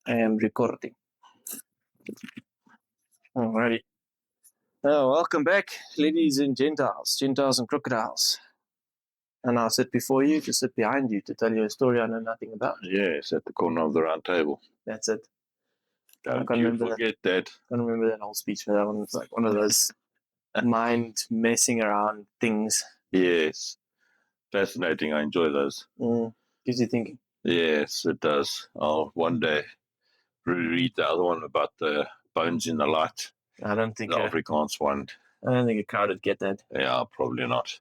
I am recording. Alrighty. Welcome back, ladies and Gentiles and crocodiles. And I'll sit before you to sit behind you to tell you a story I know nothing about. Yes, at the corner of the round table. That's it. Don't you forget that. I can't remember that whole speech, but that one was like one of those mind messing around things. Yes. Fascinating. I enjoy those. Gives you thinking. Yes, it does. I'll one day reread the other one about the bones in the light. I don't think the Afrikaans one. I don't think a crowd would get that. Yeah, probably not.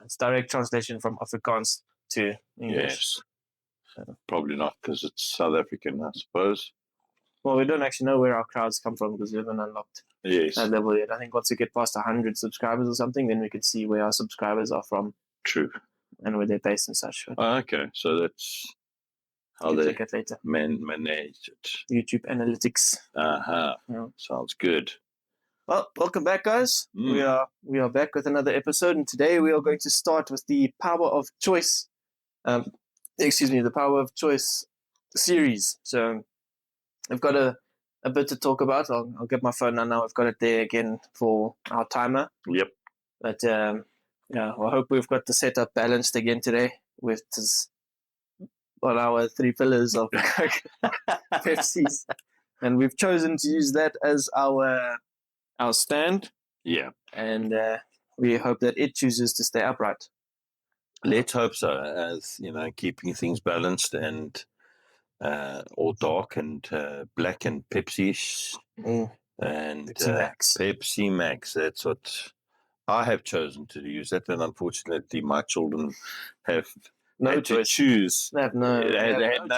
It's direct translation from Afrikaans to English. Yes. Probably not because it's South African, I suppose. Well, we don't actually know where our crowds come from because we haven't unlocked that level yet. I think once we get past 100 subscribers or something, then we could see where our subscribers are from. True. And where they're based and such. Okay, so that's how they manage it. YouTube analytics. Yeah. Sounds good. Well, welcome back, guys. We are back with another episode, and today we are going to start with the Power of Choice. The Power of Choice series. So I've got a bit to talk about. I'll get my phone now. I've got it there again for our timer. Yep. But I hope we've got the setup balanced again today with our 3 pillars of Pepsi's, and we've chosen to use that as our stand. Yeah. And we hope that it chooses to stay upright. Let's hope so. As you know, keeping things balanced and all dark and black and Pepsi and Pepsi Max. That's what I have chosen to use that, and unfortunately, my children have no choice to choose. They have no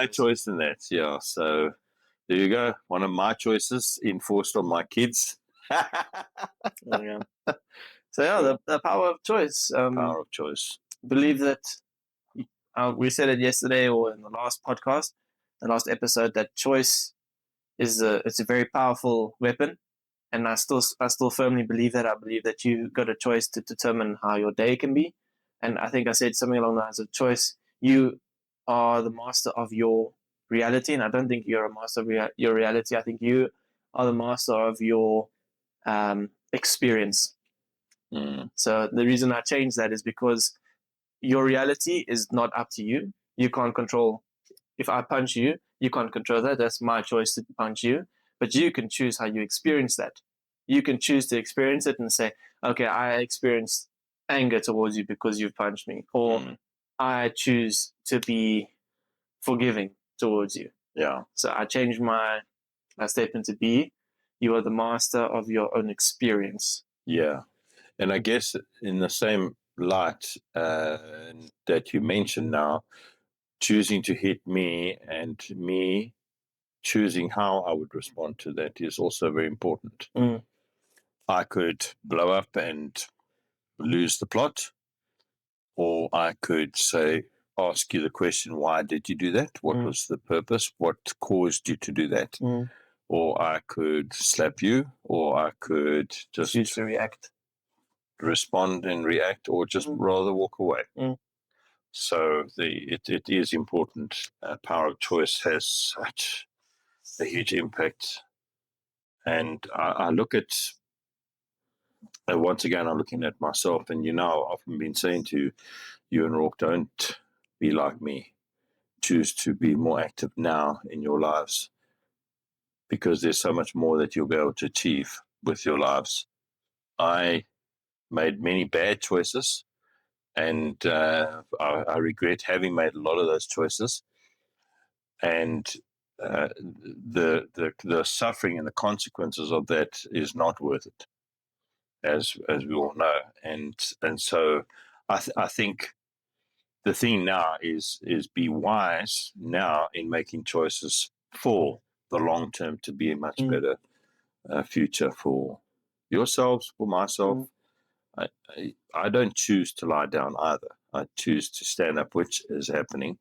choice in that. Yeah, so there you go. One of my choices enforced on my kids. Yeah. So the power of choice. Power of choice. Believe that we said it yesterday or in the last podcast, the last episode, that choice is it's a very powerful weapon. And I still firmly believe that. I believe that you got a choice to determine how your day can be. And I think I said something along the lines of choice. You are the master of your reality. And I don't think you're a master of your reality. I think you are the master of your experience. So the reason I changed that is because your reality is not up to you. You can't control. If I punch you, you can't control that. That's my choice to punch you. But you can choose how you experience that. You can choose to experience it and say, okay, I experienced anger towards you because you've punched me. Or I choose to be forgiving towards you. Yeah. So I changed my statement to be, you are the master of your own experience. Yeah. And I guess in the same light that you mentioned now, choosing to hit me and me choosing how I would respond to that is also very important. I could blow up and lose the plot, or I could ask you the question, why did you do that? What was the purpose? What caused you to do that? Or I could slap you, or I could just choose to respond and react, or just rather walk away. So it is important. Power of choice has such a huge impact. And I look at, once again, I'm looking at myself, and I've often been saying to you and Rourke, don't be like me. Choose to be more active now in your lives, because there's so much more that you'll be able to achieve with your lives. I made many bad choices, and I regret having made a lot of those choices. And the suffering and the consequences of that is not worth it, as we all know. And so I think the thing now is be wise now in making choices for the long term to be a much better future for yourselves, for myself. I don't choose to lie down either. I choose to stand up, which is happening,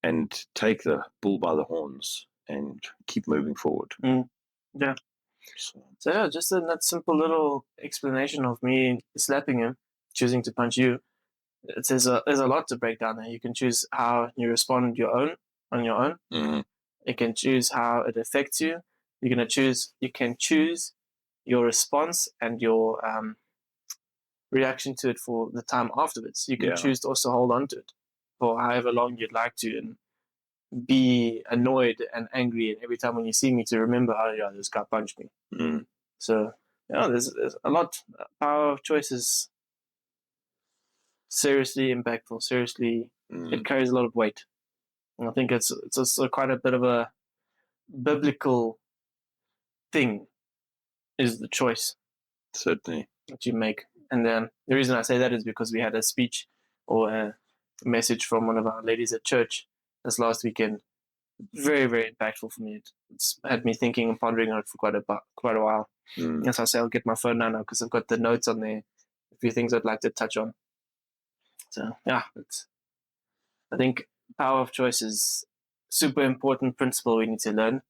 and take the bull by the horns and keep moving forward. Yeah. So just that simple little explanation of me slapping him, choosing to punch you. There's a lot to break down there. You can choose how you respond on your own. You can choose how it affects you. You can choose your response and your reaction to it for the time afterwards. You can choose to also hold on to it for however long you'd like to, and be annoyed and angry, and every time when you see me to remember, oh yeah, this guy punched me. So there's a lot. Power of choice is seriously impactful. Seriously, it carries a lot of weight, and I think it's also quite a bit of a biblical thing. Is the choice certainly that you make, and then the reason I say that is because we had a speech or a message from one of our ladies at church this last weekend. Very, very impactful for me. It's had me thinking and pondering on it for quite a while. As I say, I'll get my phone now because I've got the notes on there, a few things I'd like to touch on. So yeah, I think power of choice is super important principle we need to learn.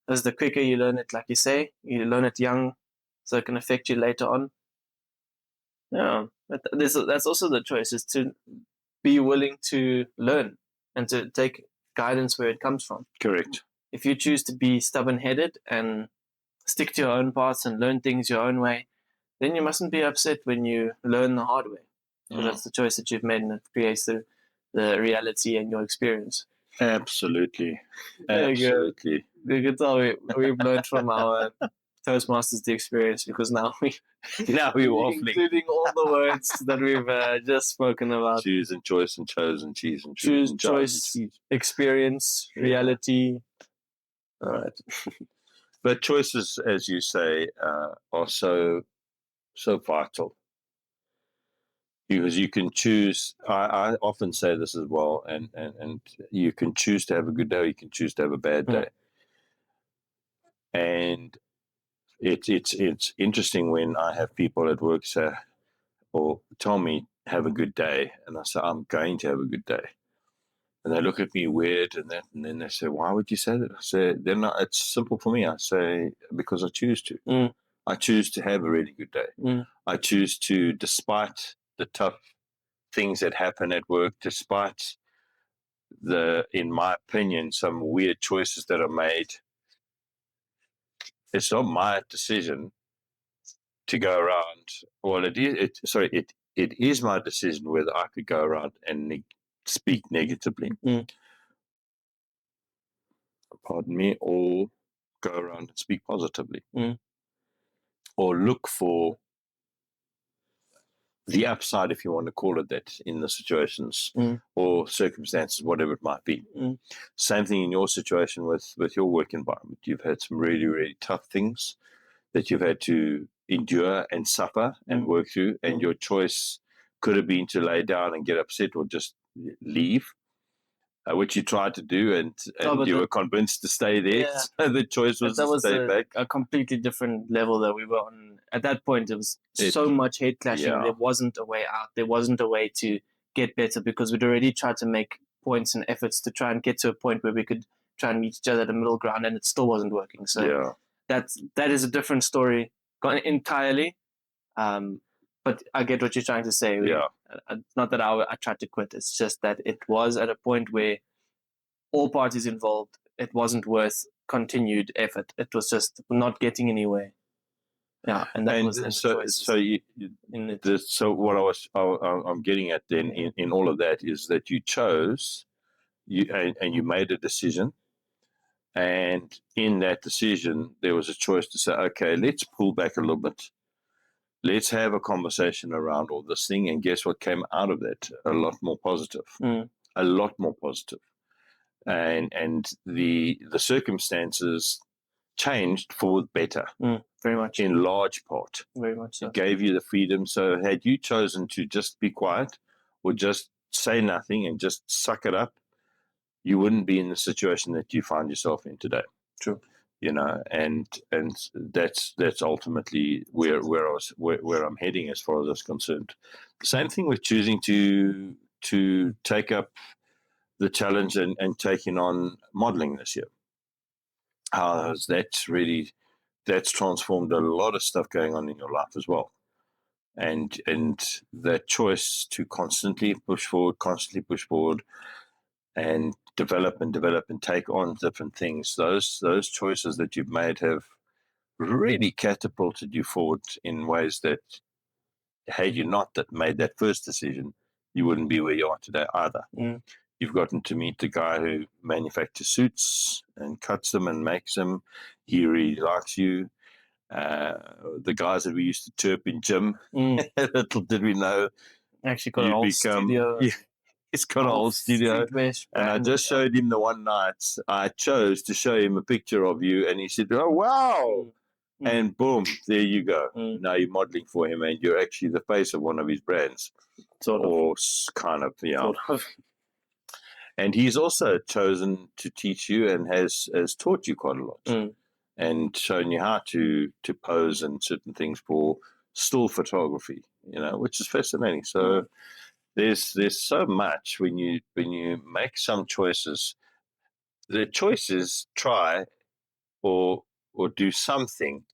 As the quicker you learn it, like you say, you learn it young, so it can affect you later on. Yeah, that's also the choice, is to be willing to learn and to take guidance where it comes from. Correct. If you choose to be stubborn-headed and stick to your own paths and learn things your own way, then you mustn't be upset when you learn the hard way. Because that's the choice that you've made, and it creates the reality and your experience. Absolutely. Absolutely. You can tell we've learned from our Toastmasters the experience, because now we're waffling. Including all the words that we've just spoken about. Choose and choice and chose and cheese and choose and choice, experience, reality. All right. But choices, as you say, are so vital. Because you can choose. I often say this as well, and you can choose to have a good day, or you can choose to have a bad day. And it's interesting when I have people at work say or tell me have a good day, and I say I'm going to have a good day, and they look at me weird, and then they say, why would you say that? I say, then it's simple for me. I say, because I choose to. I choose to have a really good day. I choose to, despite the tough things that happen at work, despite in my opinion, some weird choices that are made. It's not my decision to go around. Well, it is my decision whether I could go around and speak negatively. Pardon me, or go around and speak positively, or look for the upside, if you want to call it that, in the situations or circumstances, whatever it might be. Same thing in your situation with your work environment. You've had some really, really tough things that you've had to endure and suffer and work through, and your choice could have been to lay down and get upset or just leave, which you tried to do, and you were convinced to stay there. Yeah. So the choice was to stay back. A completely different level that we were on. At that point, it was so much hate clashing. Yeah. There wasn't a way out. There wasn't a way to get better, because we'd already tried to make points and efforts to try and get to a point where we could try and meet each other at a middle ground, and it still wasn't working. So that is a different story entirely. But I get what you're trying to say. Not that I tried to quit. It's just that it was at a point where all parties involved, it wasn't worth continued effort. It was just not getting anywhere. Yeah, and that was so what I'm getting at then in all of that is that you chose, and you made a decision, and in that decision there was a choice to say, okay, let's pull back a little bit. Let's have a conversation around all this thing, and guess what came out of that? A lot more positive. A lot more positive. And the circumstances changed for the better. Very much. In large part. Very much so. It gave you the freedom. So had you chosen to just be quiet or just say nothing and just suck it up, you wouldn't be in the situation that you find yourself in today. True. You know, and that's ultimately where I'm heading as far as that's concerned. The same thing with choosing to take up the challenge and taking on modeling this year. How has that's transformed a lot of stuff going on in your life as well. And that choice to constantly push forward, and develop and take on different things. Those choices that you've made have really catapulted you forward in ways that, had you not that made that first decision, you wouldn't be where you are today either. You've gotten to meet the guy who manufactures suits and cuts them and makes them. He really likes you. The guys that we used to chirp in gym, little did we know, actually got an whole studio. Yeah, he's got a whole studio. And I just showed him the one night. I chose to show him a picture of you, and he said, "Oh, wow." And boom, there you go. Now you're modeling for him, and you're actually the face of one of his brands. Or kind of, yeah. Sort of. And he's also chosen to teach you and has taught you quite a lot and shown you how to pose and certain things for still photography, which is fascinating. So there's so much when you make some choices. The choice is try or do something,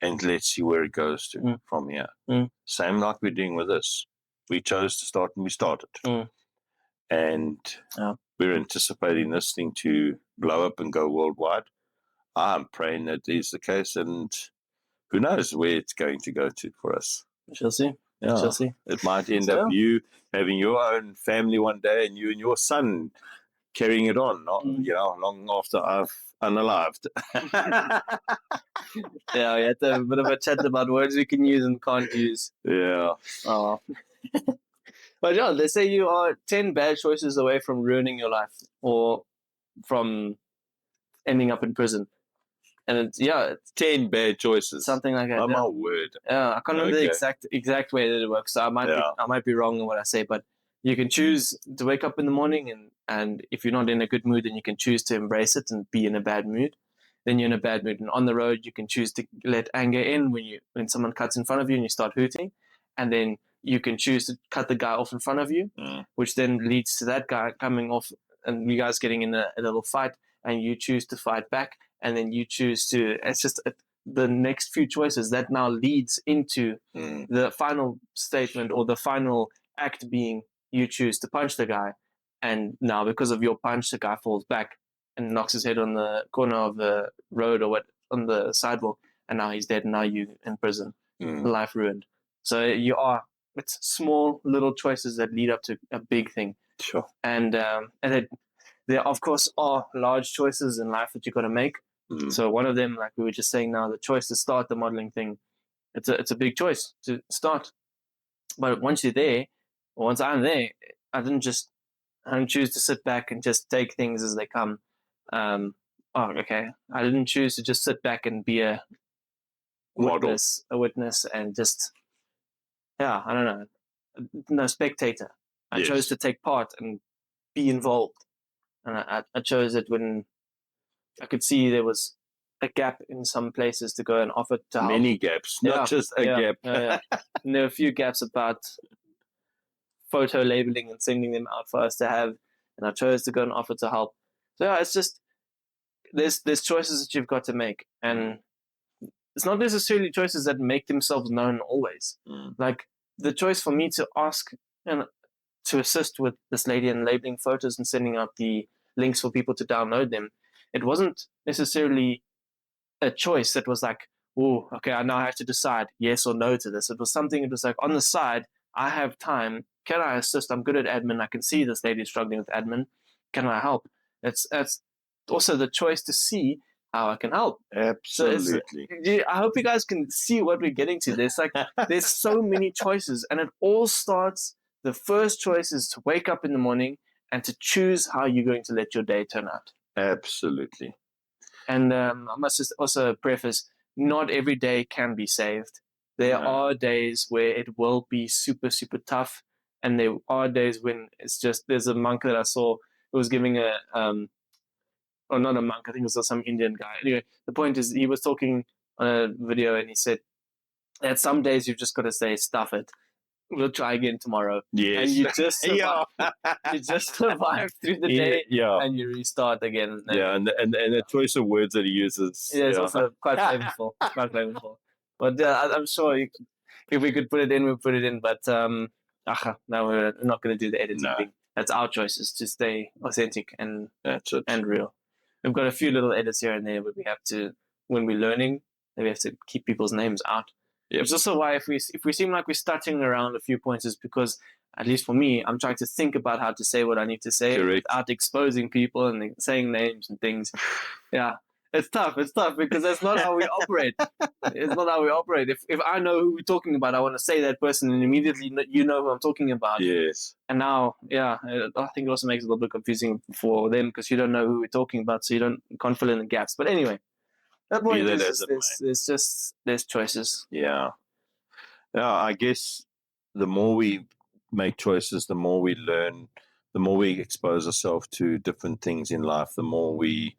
and let's see where it goes to from here. Same like we're doing with this. We chose to start and we started. And we're anticipating this thing to blow up and go worldwide. I'm praying that is the case, and who knows where it's going to go to for us. We shall see. Yeah. We shall see. It might end up you having your own family one day and you and your son carrying it on, long after I've unalived. Yeah, we had to have a bit of a chat about words we can use and can't use. Yeah. Oh. But yeah, they say you are 10 bad choices away from ruining your life or from ending up in prison. And it's 10 bad choices. Something like that. Oh, my word. Yeah, I can't remember the exact way that it works. So I might be wrong in what I say, but you can choose to wake up in the morning and if you're not in a good mood, then you can choose to embrace it and be in a bad mood. Then you're in a bad mood. And on the road, you can choose to let anger in when someone cuts in front of you and you start hooting. And then you can choose to cut the guy off in front of you, which then leads to that guy coming off and you guys getting in a little fight, and you choose to fight back, and then you choose to. It's just the next few choices that now leads into the final statement or the final act being you choose to punch the guy, and now because of your punch, the guy falls back and knocks his head on the corner of the road or on the sidewalk, and now he's dead, and now you in prison, life ruined. So it's small little choices that lead up to a big thing. Sure. And there of course are large choices in life that you've got to make. So one of them, like we were just saying now, the choice to start the modeling thing, it's a big choice to start. But once you're there, or once I'm there, I don't choose to sit back and just take things as they come. I didn't choose to just sit back and be a witness and just, I don't know, no spectator. I chose to take part and be involved. And I chose it when I could see there was a gap in some places to go and offer to help. Many gaps, not just a gap. And there were a few gaps about photo labeling and sending them out for us to have, and I chose to go and offer to help. So it's just there's choices that you've got to make, and it's not necessarily choices that make themselves known always. Like the choice for me to ask and to assist with this lady in labeling photos and sending out the links for people to download them, it wasn't necessarily a choice that was like, oh, okay, I now have to decide yes or no to this. It was something that was like, on the side, I have time. Can I assist? I'm good at admin. I can see this lady struggling with admin. Can I help? That's also the choice to see how I can help. Absolutely. So I hope you guys can see what we're getting to. There's so many choices, and it all starts. The first choice is to wake up in the morning and to choose how you're going to let your day turn out. Absolutely. And I must just also preface, not every day can be saved. There are days where it will be super, super tough. And there are days when it's just, there's a monk that I saw who was giving or not a monk, I think it was some Indian guy. Anyway, the point is he was talking on a video and he said that some days you've just got to say, stuff it. We'll try again tomorrow. Yes. And you just survive. You just survive through the day and you restart again. And the choice of words that he uses. Yeah, it's also quite flavorful. But I'm sure if we could put it in, we'll put it in. But no, we're not going to do the editing thing. That's our choices to stay authentic and That's it. and real. We've got a few little edits here and there, but we have to, when we're learning, we have to keep people's names out. Yep. Which is also why if we seem like we're stuttering around a few points, is because, at least for me, I'm trying to think about how to say what I need to say without exposing people and saying names and things. Yeah. It's tough because that's not how we operate. It's not how we operate. If I know who we're talking about, I want to say that person, and immediately you know who I'm talking about. Yes. And now, yeah, I think it also makes it a little bit confusing for them because you don't know who we're talking about, so you can't fill in the gaps. But anyway, that point is there's choices. Yeah. Yeah, I guess the more we make choices, the more we learn, the more we expose ourselves to different things in life, the more we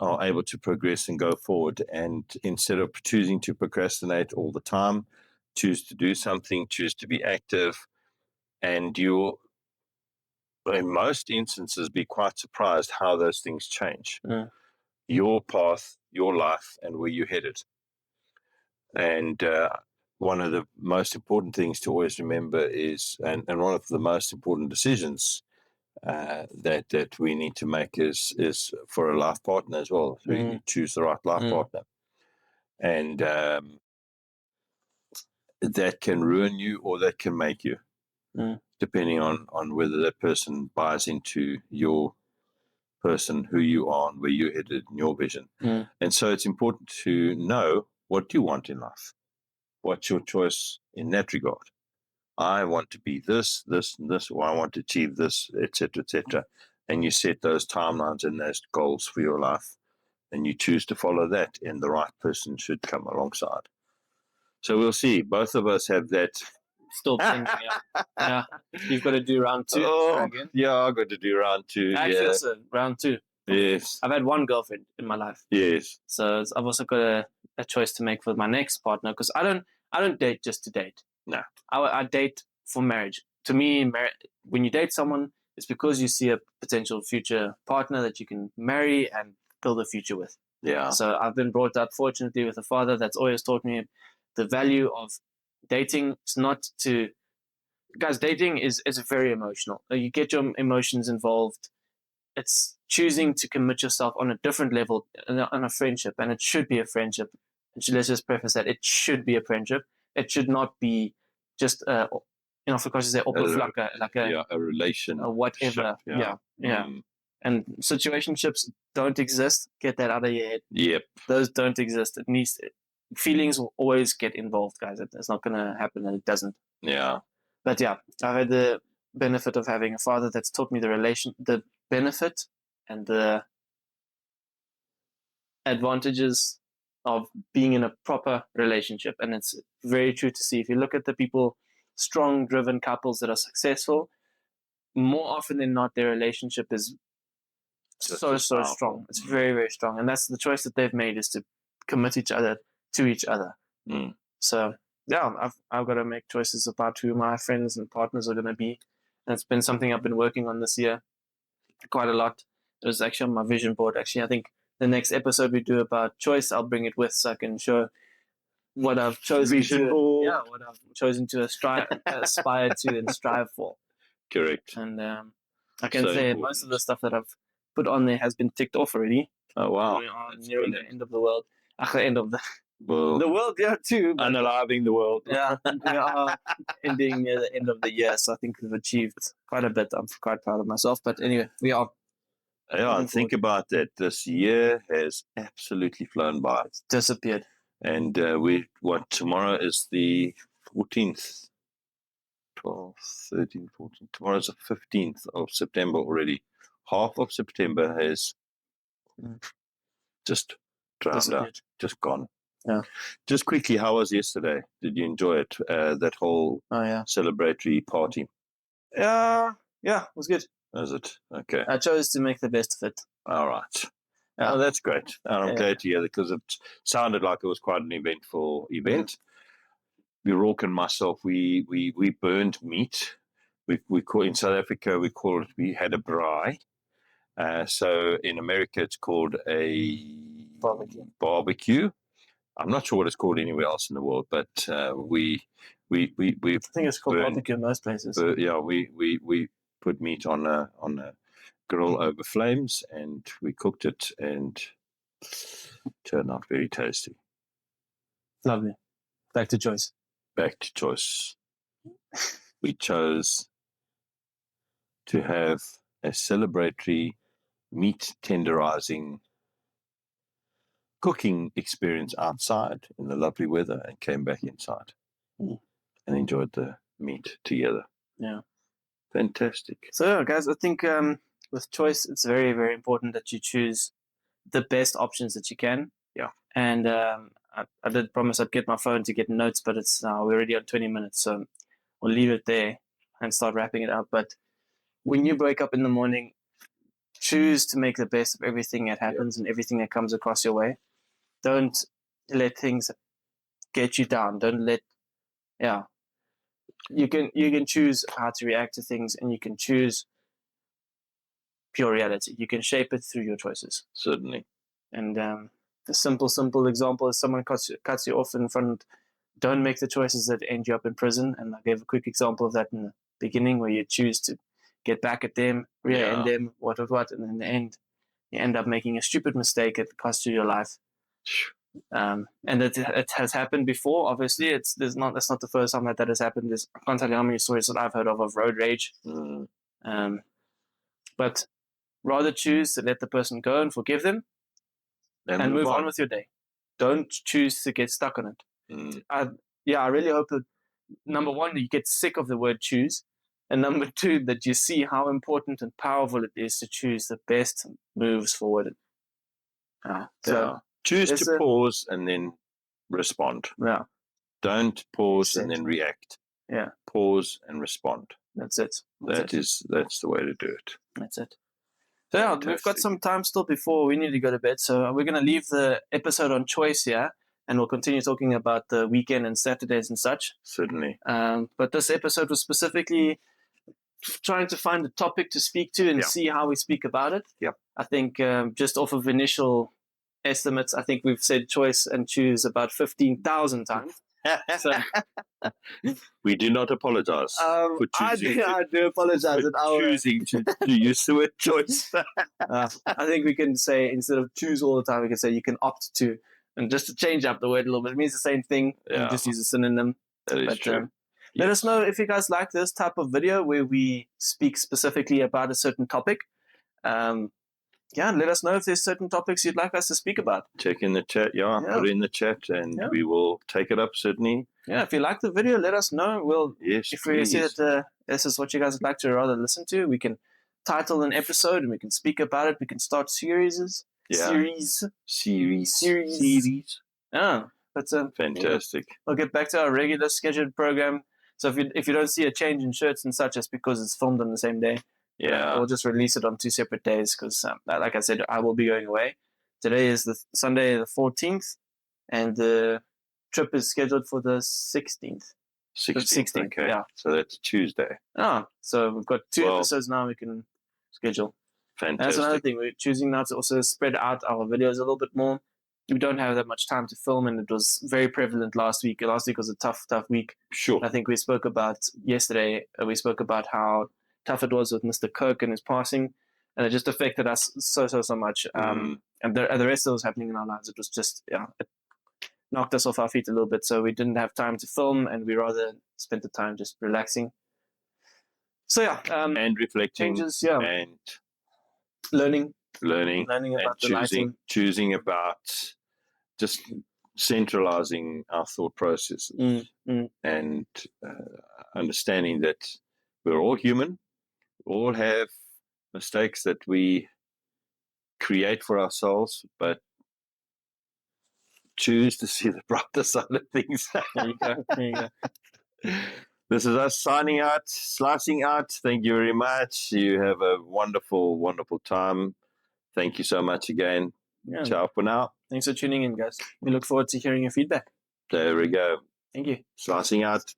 are able to progress and go forward. And instead of choosing to procrastinate all the time, choose to do something, choose to be active, and you'll, in most instances, be quite surprised how those things change. Your path, your life, and where you're headed. And one of the most important things to always remember is, and one of the most important decisions that we need to make is for a life partner as well. So you choose the right life partner, and that can ruin you or that can make you, depending on whether that person buys into your person, who you are, and where you're headed, and your vision. And so it's important to know what you want in life. What's your choice in that regard? I want to be this, this, and this, or I want to achieve this, etc., etc. And you set those timelines and those goals for your life, and you choose to follow that, and the right person should come alongside. So we'll see. Both of us have that. Still thinking, yeah. You've got to do round 2. Yeah, I've got to do round 2. Actually, also round 2. Yes. I've had one girlfriend in my life. Yes. So I've also got a choice to make for my next partner, because I don't date just to date. No. I date for marriage. To me, when you date someone, it's because you see a potential future partner that you can marry and build a future with. Yeah. So I've been brought up, fortunately, with a father that's always taught me the value of dating. It's not to... Guys, dating is very emotional. You get your emotions involved. It's choosing to commit yourself on a different level, on a friendship, and it should be a friendship. Let's just preface that. It should be a friendship. It should not be just, for course, say, a relation, or whatever. Yeah. And situationships don't exist. Get that out of your head. Yep. Those don't exist. Feelings will always get involved, guys. It's not going to happen, and it doesn't. Yeah. But yeah, I've had the benefit of having a father that's taught me the benefit and the advantages of being in a proper relationship. And it's very true to see. If you look at the people, strong, driven couples that are successful, more often than not, their relationship is so strong. It's very, very strong. And that's the choice that they've made, is to commit to each other. So yeah, I've got to make choices about who my friends and partners are going to be. And it's been something I've been working on this year quite a lot. It was actually on my vision board. Actually, I think the next episode we do about choice, I'll bring it with so I can show what I've chosen what I've chosen to aspire to and strive for. Correct. And I can say most of the stuff that I've put on there has been ticked off already. Oh wow! We are nearing the end of the world. The end of the world, yeah, too. Unaliving the world. Yeah, we are ending near the end of the year, so I think we've achieved quite a bit. I'm quite proud of myself. But anyway, we are. Yeah, think about that. This year has absolutely flown by. It's disappeared. And tomorrow is the 14th. 12, 13, 14. Tomorrow's the 15th of September already. Half of September has just drowned out, just gone. Yeah. Just quickly, how was yesterday? Did you enjoy it? That whole celebratory party? Yeah, it was good. Was it? Okay. I chose to make the best of it. All right. Yeah. Oh, that's great. And I'm glad to hear that, because it sounded like it was quite an eventful event. Rourke and myself, we burned meat. We call in South Africa, we had a braai. So in America, it's called a barbecue. I'm not sure what it's called anywhere else in the world, but we I think it's called barbecue in most places. We put meat on a grill over flames, and we cooked it, and turned out very tasty. Lovely. Back to choice. Back to choice. We chose to have a celebratory meat tenderizing cooking experience outside in the lovely weather, and came back inside and enjoyed the meat together. Yeah. Fantastic. So, guys, I think with choice, it's very, very important that you choose the best options that you can. Yeah. And I did promise I'd get my phone to get notes, but it's now we're already on 20 minutes, so we'll leave it there and start wrapping it up. But when you wake up in the morning, choose to make the best of everything that happens and everything that comes across your way. Don't let things get you down. Don't let, you can choose how to react to things, and you can choose pure reality. You can shape it through your choices. Certainly. And the simple example is someone cuts you off in front. Don't make the choices that end you up in prison. And I gave a quick example of that in the beginning, where you choose to get back at them, rear-end them, what, and in the end, you end up making a stupid mistake that costs you your life. And it has happened before. Obviously, that's not the first time that has happened. I can't tell you how many stories that I've heard of road rage. But rather choose to let the person go and forgive them, and move on with your day. Don't choose to get stuck on it. I really hope that, number one, you get sick of the word choose, and number two, that you see how important and powerful it is to choose the best moves forward. So choose to pause and then respond. Yeah. Don't pause and then react. Yeah. Pause and respond. That's it. That's the way to do it. That's it. So yeah, we've got some time still before we need to go to bed. So we're going to leave the episode on choice here, and we'll continue talking about the weekend and Saturdays and such. Certainly. But this episode was specifically trying to find a topic to speak to and see how we speak about it. Yep. I think just off of initial estimates, I think we've said choice and choose about 15,000 times. So, we do not apologize for choosing. I do apologize for choosing to use the word choice. I think we can say, instead of choose all the time, we can say you can opt to, and just to change up the word a little bit. It means the same thing. And just use a synonym. That is true. Let us know if you guys like this type of video where we speak specifically about a certain topic. Let us know if there's certain topics you'd like us to speak about. Check in the chat, put it in the chat, and we will take it up, certainly. Yeah, if you like the video, let us know. If we see that this is what you guys would like to rather listen to, we can title an episode and we can speak about it. We can start series. Yeah, that's fantastic. We'll get back to our regular scheduled program. So if you don't see a change in shirts and such, it's because it's filmed on the same day. We'll just release it on 2 separate days because, like I said, I will be going away. Today is the Sunday the 14th, and the trip is scheduled for the 16th. 16th, okay. Yeah. So that's Tuesday. So we've got 2 episodes now we can schedule. Fantastic. And that's another thing. We're choosing now to also spread out our videos a little bit more. We don't have that much time to film, and it was very prevalent last week. Last week was a tough week. Sure. I think we spoke about yesterday, how tough it was with Mr. Kirk and his passing, and it just affected us so much. And the rest that was happening in our lives, it was just, it knocked us off our feet a little bit. So we didn't have time to film, and we rather spent the time just relaxing. So and reflecting, changes, and learning about and choosing about just centralizing our thought processes and understanding that we're all human. We all have mistakes that we create for ourselves, but choose to see the brighter side of things. There you go. This is us signing out, slicing out. Thank you very much. You have a wonderful, wonderful time. Thank you so much again. Ciao for now. Thanks for tuning in, guys. We look forward to hearing your feedback. There we go. Thank you. Slicing out.